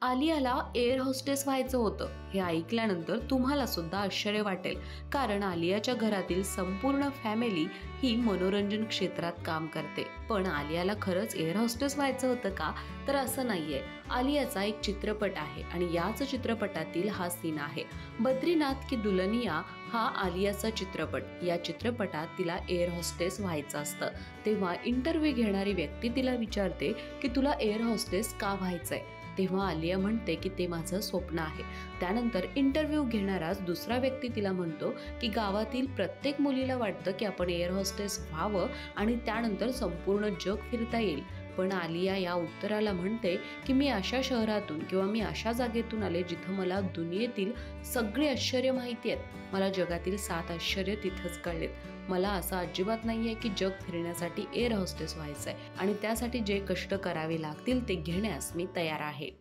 आलियाला air hostess व्हायचं होतं हे ऐकल्यानंतर तुम्हाला सुद्धा आश्चर्य वाटेल, कारण आलियाच्या घरातील संपूर्ण फॅमिली ही मनोरंजन क्षेत्रात काम करते. पण आलियाला खरंच एअर होस्टेस व्हायचं होतं का? तर असं नाहीये. आलियाचा एक चित्रपट आहे आणि याच चित्रपटातील हा सीन आहे. बद्रीनाथ की दुल्हनिया हा आलियाचा चित्रपट. या चित्रपटात तिला एअर होस्टेस व्हायचं असतं. तेव्हा इंटरव्ह्यू घेणारी व्यक्ती तिला विचारते की तुला एअर होस्टेस का व्हायचंय? तेव्हा आलिया म्हणते की ते माझं स्वप्न आहे. त्यानंतर इंटरव्ह्यू घेणाराच दुसरा व्यक्ती तिला म्हणतो की गावातील प्रत्येक मुलीला वाटतं की आपण एअर होस्टेस व्हावं आणि त्यानंतर संपूर्ण जग फिरता येईल. पण आलिया या उत्तराला म्हणते की मी अशा शहरातून किंवा मी अशा जागेतून आले जिथं मला दुनियेतील सगळे आश्चर्य माहिती आहेत. मला जगातील 7 आश्चर्य तिथंच कळलेत. मला असं अजिबात नाहीये की जग फिरण्यासाठी एअर होस्टेस व्हायचंय आणि त्यासाठी जे कष्ट करावे लागतील ते घेण्यास मी तयार आहे.